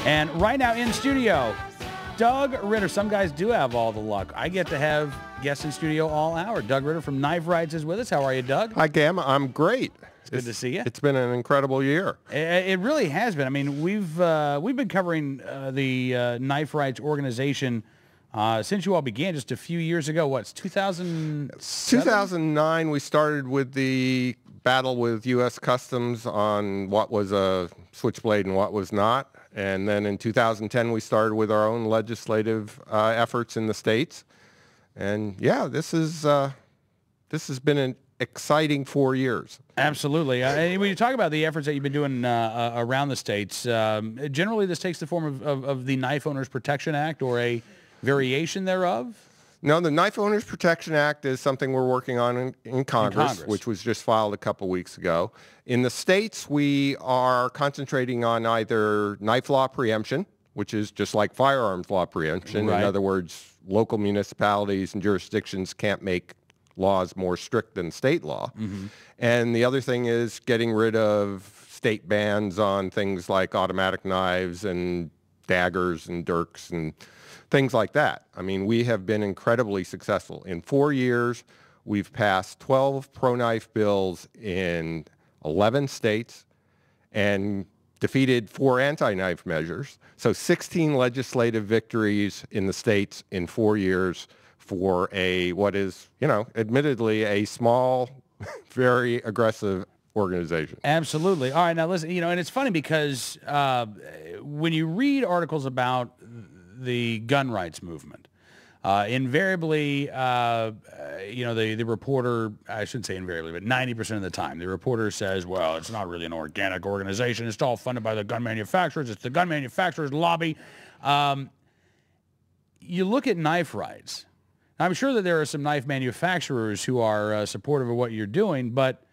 And right now in studio, Doug Ritter. Some guys do have all the luck. I get to have guests in studio all hour. Doug Ritter from Knife Rights is with us. How are you, Doug? Hi, Gam. I'm great. It's good to see you. It's been an incredible year. It really has been. I mean, we've been covering the Knife Rights organization since you all began just a few years ago. What's 2007? 2009, we started with the battle with U.S. Customs on what was a switchblade and what was not. And then in 2010, we started with our own legislative efforts in the states. And yeah, this has been an exciting 4 years. Absolutely. When you talk about the efforts that you've been doing around the states, generally this takes the form of the Knife Owners Protection Act or a variation thereof? No, the Knife Owners Protection Act is something we're working on in Congress, which was just filed a couple weeks ago. In the states, we are concentrating on either knife law preemption, which is just like firearms law preemption. Right. In other words, local municipalities and jurisdictions can't make laws more strict than state law. Mm-hmm. And the other thing is getting rid of state bans on things like automatic knives and daggers and dirks and things like that. I mean, we have been incredibly successful. In 4 years, we've passed 12 pro-knife bills in 11 states and defeated 4 anti-knife measures. So 16 legislative victories in the states in 4 years for what is, admittedly a small, very aggressive organization. Absolutely. All right, now listen, and it's funny because when you read articles about the gun rights movement, invariably, the reporter, I shouldn't say invariably, but 90% of the time, the reporter says, well, it's not really an organic organization. It's all funded by the gun manufacturers. It's the gun manufacturers lobby. You look at knife rights. I'm sure that there are some knife manufacturers who are supportive of what you're doing, but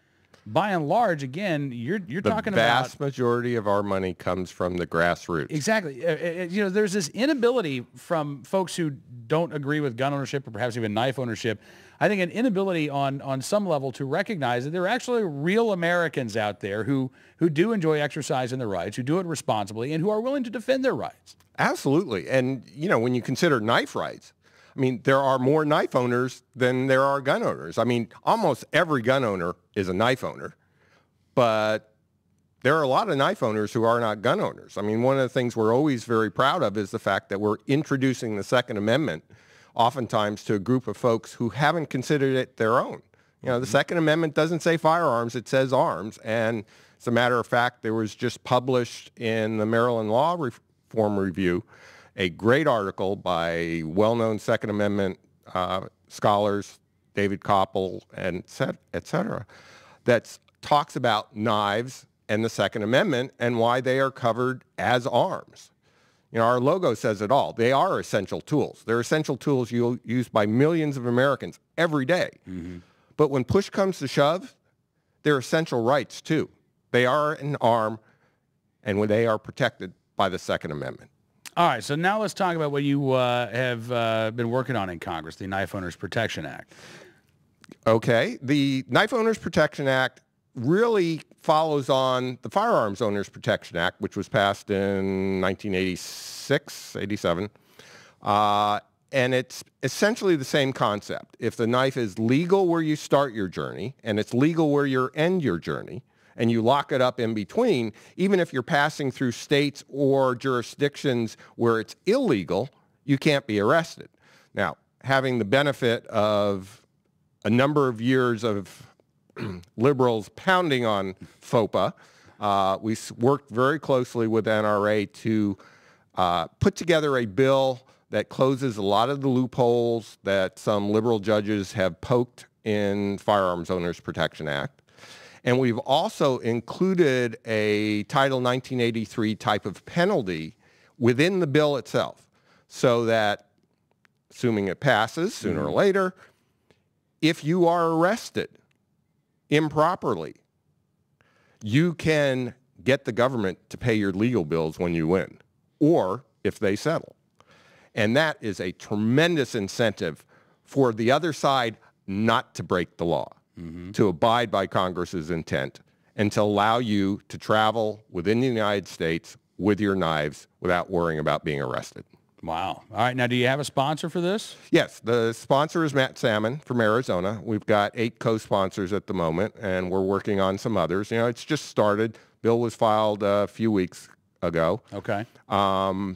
by and large, again, you're talking about... The vast majority of our money comes from the grassroots. Exactly. There's this inability from folks who don't agree with gun ownership or perhaps even knife ownership, I think an inability on some level to recognize that there are actually real Americans out there who do enjoy exercising their rights, who do it responsibly, and who are willing to defend their rights. Absolutely. And, when you consider knife rights, I mean, there are more knife owners than there are gun owners. I mean, almost every gun owner is a knife owner, but there are a lot of knife owners who are not gun owners. I mean, one of the things we're always very proud of is the fact that we're introducing the Second Amendment oftentimes to a group of folks who haven't considered it their own. The Second Amendment doesn't say firearms, it says arms. And as a matter of fact, there was just published in the Maryland Law Reform Review a great article by well-known Second Amendment scholars, David Koppel, and et cetera, that talks about knives and the Second Amendment and why they are covered as arms. Our logo says it all. They are essential tools. They're essential tools used by millions of Americans every day. Mm-hmm. But when push comes to shove, they're essential rights too. They are an arm, and when they are protected by the Second Amendment. All right, so now let's talk about what you have been working on in Congress, the Knife Owners Protection Act. Okay, the Knife Owners Protection Act really follows on the Firearms Owners Protection Act, which was passed in 1986, 87. And it's essentially the same concept. If the knife is legal where you start your journey, and it's legal where you end your journey, and you lock it up in between, even if you're passing through states or jurisdictions where it's illegal, you can't be arrested. Now, having the benefit of a number of years of liberals pounding on FOPA, we worked very closely with NRA to put together a bill that closes a lot of the loopholes that some liberal judges have poked in Firearms Owners Protection Act. And we've also included a Title 1983 type of penalty within the bill itself so that, assuming it passes sooner or later, if you are arrested improperly, you can get the government to pay your legal bills when you win, or if they settle. And that is a tremendous incentive for the other side not to break the law. Mm-hmm. To abide by Congress's intent and to allow you to travel within the United States with your knives without worrying about being arrested. Wow. All right. Now, do you have a sponsor for this? Yes, the sponsor is Matt Salmon from Arizona. We've got 8 co-sponsors at the moment, and we're working on some others. You know, it's just started. Bill was filed a few weeks ago. Okay. I'm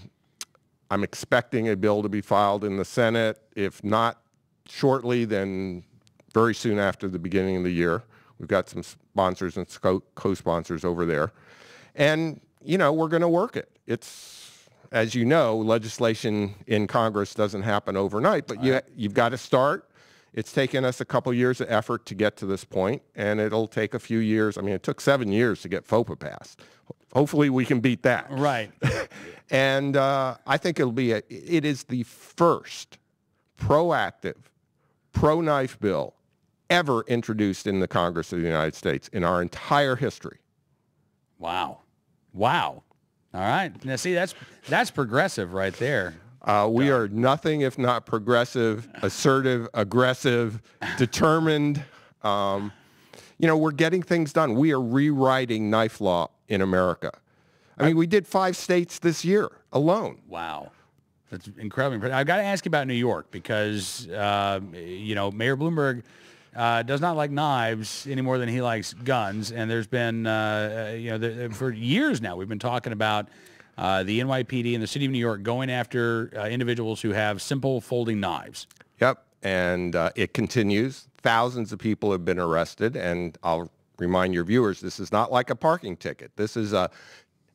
expecting a bill to be filed in the Senate. If not shortly, then very soon after the beginning of the year. We've got some sponsors and co-sponsors over there. And, you know, we're going to work it. It's, as you know, legislation in Congress doesn't happen overnight, but you've got to start. It's taken us a couple years of effort to get to this point, and it'll take a few years. I mean, it took 7 years to get FOPA passed. Hopefully we can beat that. Right. And I think it is the first proactive pro-knife bill ever introduced in the Congress of the United States in our entire history. Wow. Wow. All right. Now, see, that's progressive right there. We are nothing if not progressive, assertive, aggressive, determined. You know, we're getting things done. We are rewriting knife law in America. I mean, we did 5 states this year alone. Wow. That's incredibly impressive. I've got to ask you about New York because, you know, Mayor Bloomberg does not like knives any more than he likes guns. And there's been, you know, for years now, we've been talking about the NYPD and the city of New York going after individuals who have simple folding knives. Yep. And it continues. Thousands of people have been arrested. And I'll remind your viewers, this is not like a parking ticket. This is a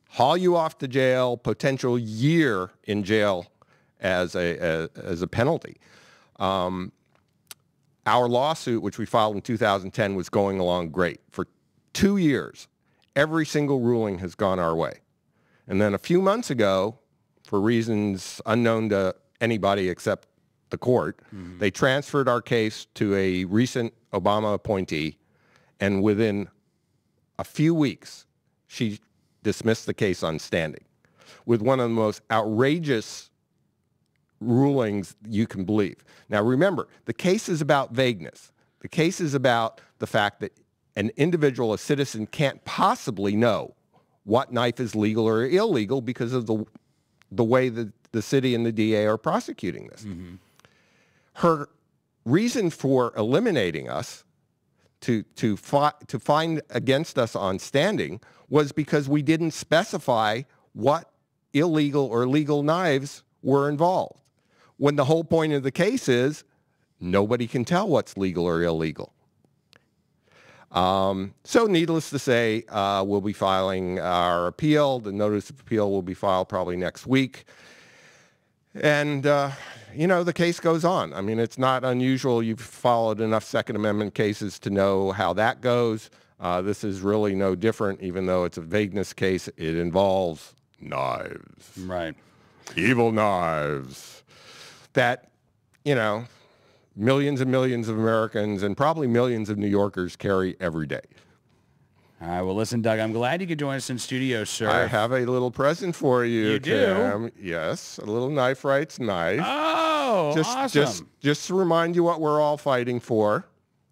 haul you off to jail, potential year in jail as a penalty. Our lawsuit, which we filed in 2010, was going along great. For 2 years, every single ruling has gone our way. And then a few months ago, for reasons unknown to anybody except the court, they transferred our case to a recent Obama appointee, and within a few weeks, she dismissed the case on standing with one of the most outrageous rulings you can believe. Now remember, the case is about vagueness. The case is about the fact that an individual, a citizen, can't possibly know what knife is legal or illegal because of the way that the city and the DA are prosecuting this. Her reason for eliminating us to find against us on standing was because we didn't specify what illegal or legal knives were involved, when the whole point of the case is nobody can tell what's legal or illegal. So needless to say, we'll be filing our appeal. The notice of appeal will be filed probably next week. And, you know, the case goes on. I mean, it's not unusual. You've followed enough Second Amendment cases to know how that goes. This is really no different, even though it's a vagueness case. It involves knives. Right. Evil knives that, you know, millions and millions of Americans and probably millions of New Yorkers carry every day. All right. Well, listen, Doug, I'm glad you could join us in studio, sir. I have a little present for you. You do? Yes, a little Knife Rights knife. Oh, awesome. Just to remind you what we're all fighting for.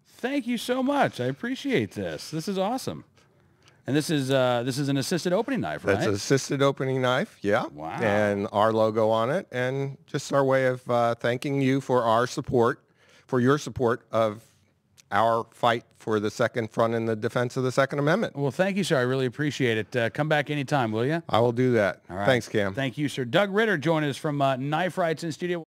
Thank you so much. I appreciate this. This is awesome. And this is an assisted opening knife, right? That's an assisted opening knife, yeah. Wow. And our logo on it, and just our way of thanking you for our support, for your support of our fight for the second front in the defense of the Second Amendment. Well, thank you, sir. I really appreciate it. Come back anytime, will you? I will do that. All right. Thanks, Cam. Thank you, sir. Doug Ritter joined us from Knife Rights in studio.